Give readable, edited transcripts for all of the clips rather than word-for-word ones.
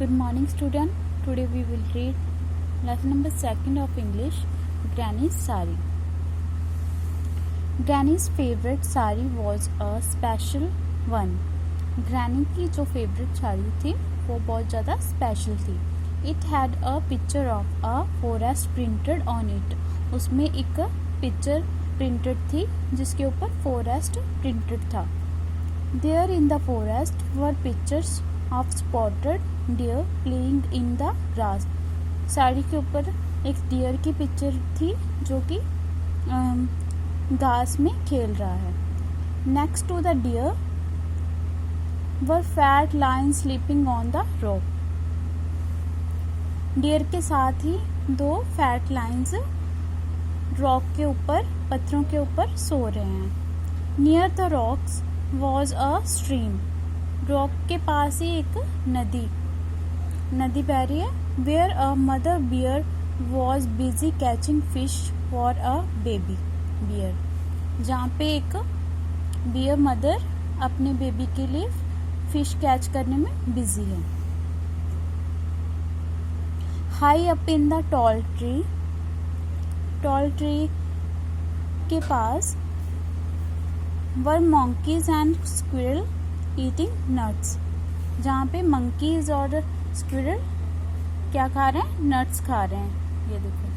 Good morning, student. Today we will read lesson number 2 of English, Granny's Sari. Granny's favorite sari was a special one. Granny की जो favorite sari थी वो बहुत ज़्यादा special थी. It had a picture of a forest printed on it. उसमें एक picture printed थी जिसके ऊपर forest printed था. There in the forest were pictures of spotted deer playing in the grass. Sari के ऊपर एक डियर की पिक्चर थी जो कि घास में खेल रहा है. Next to the deer were fat lying sleeping on the rock. Deer के साथ ही दो फैट लाइन्स रॉक के ऊपर पत्थरों के ऊपर सो रहे हैं. Near the rocks was a stream. Rock के पास ही एक नदी बह रही है. Where a mother bear was busy catching fish for a baby bear. जहाँ पे एक बियर मदर अपने बेबी के लिए फिश कैच करने में बिजी है. High up in the tall tree के पास were monkeys and squirrel eating nuts. जहाँ पे मंकीज और स्क्विरल क्या खा रहे हैं? नट्स खा रहे हैं. ये देखो.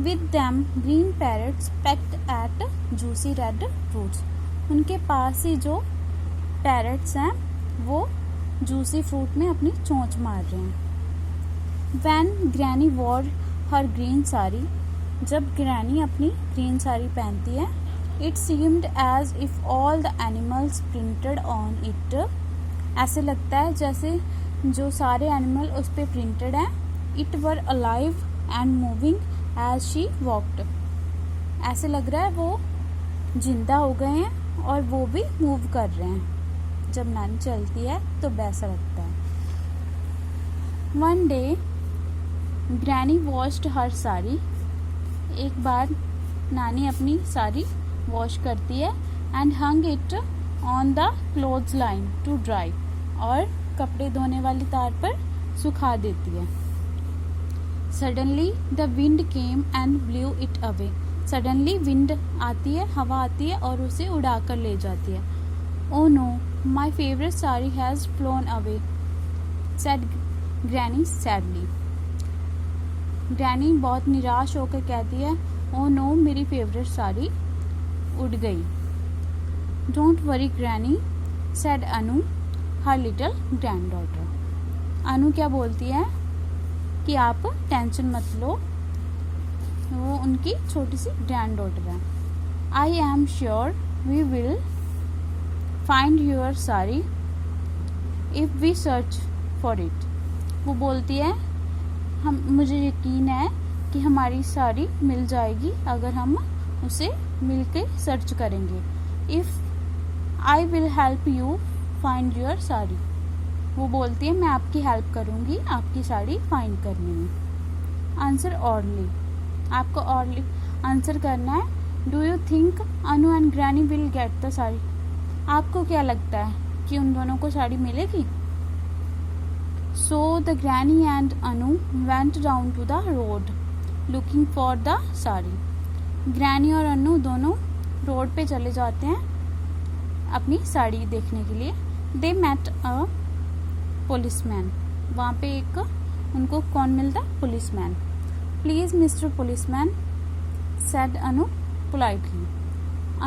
With them green parrots pecked at juicy red fruits. उनके पास ही जो पैरट्स हैं वो जूसी फ्रूट में अपनी चोंच मार रहे हैं. When granny war her green sari. जब ग्रैनी अपनी ग्रीन साड़ी पहनती है, It seemed as if all the animals printed on it. ऐसे लगता है जैसे जो सारे एनिमल उस पे प्रिंटेड हैं. It were alive and moving as she walked. ऐसे लग रहा है वो जिंदा हो गए हैं और वो भी मूव कर रहे हैं. जब नानी चलती है तो वैसा लगता है. One day, Granny washed her sari. एक बार नानी अपनी साड़ी वॉश करती है and hung it on the clothes line to dry. और कपड़े धोने वाली तार पर सुखा देती है. Suddenly the wind came and blew it away. Suddenly wind आती है, हवा आती है और उसे उड़ा कर ले जाती है. Oh no, my favourite sari has flown away, said granny sadly. Granny बहुत निराश होकर कहती है, ओ नो, मेरी फेवरेट साड़ी उड़ गई. Don't worry granny, said Anu, her little granddaughter. Anu क्या बोलती है कि आप टेंशन मत लो, वो उनकी छोटी सी ग्रैंड डॉटर है. I am sure we will find your sari if we search for it. वो बोलती है मुझे यकीन है कि हमारी साड़ी मिल जाएगी अगर हम उसे मिलके सर्च करेंगे. If I will help you find your sari. वो बोलती है मैं आपकी हेल्प करूंगी आपकी साड़ी फाइंड करने में. Answer hourly. आपको ऑर्ली आंसर करना है. Do you think Anu and granny will get the sari. आपको क्या लगता है कि उन दोनों को साड़ी मिलेगी. So the granny and Anu went down to the road looking for the sari. Granny और अनु दोनों रोड पे चले जाते हैं अपनी साड़ी देखने के लिए. They met a policeman. वहाँ पे एक उनको कौन मिलता? Policeman. Please mister policeman, said Anu politely.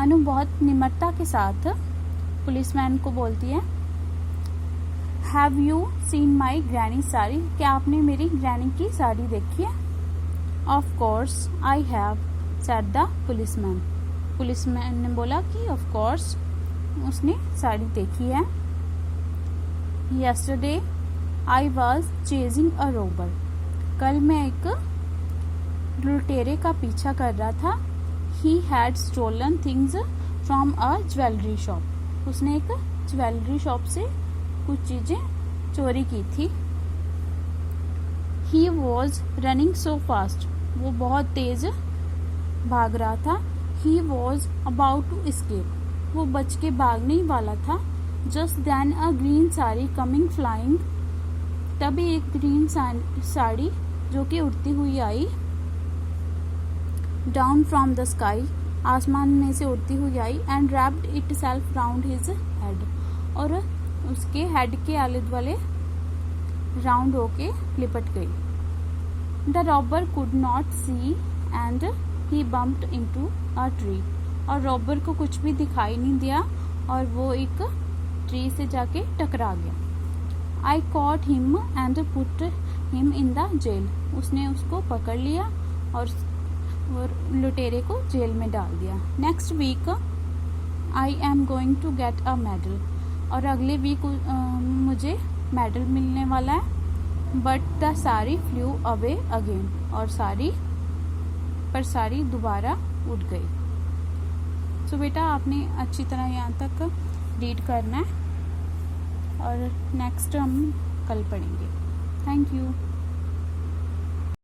Anu बहुत निम्रता के साथ पुलिसमैन को बोलती है, have you seen my granny sari. क्या आपने मेरी ग्रैनी की साड़ी देखी है? Of course I have, said the policeman. Policeman ने बोला कि ऑफ कोर्स उसने साड़ी देखी है. Yesterday I was chasing a robber. कल मैं एक लुटेरे का पीछा कर रहा था. He had stolen things from a jewellery shop. उसने एक ज्वेलरी शॉप से कुछ चीजें चोरी की थी. He was running so fast. वो बहुत तेज भाग रहा था. He was about to escape. वो बच के भागने ही वाला था. Just then a green sari coming flying तभी एक ग्रीन साड़ी जो कि उड़ती हुई आई, डाउन फ्रॉम द स्काई, आसमान में से उड़ती हुई आई, and wrapped itself round his head, और उसके हेड के आले दुआले राउंड होके लिपट गई। The robber could not see and he bumped into a tree, और रॉबर को कुछ भी दिखाई नहीं दिया और वो एक ट्री से जाके टकरा गया। I caught him and put him in the jail, उसने उसको पकड़ लिया और लुटेरे को जेल में डाल दिया। Next week I am going to get a medal, और अगले वीक मुझे मेडल मिलने वाला है। But the sari flew away again, और साड़ी दोबारा उड़ गई। सो बेटा आपने अच्छी तरह यहाँ तक रीड करना है और नेक्स्ट हम कल पढ़ेंगे। Thank you.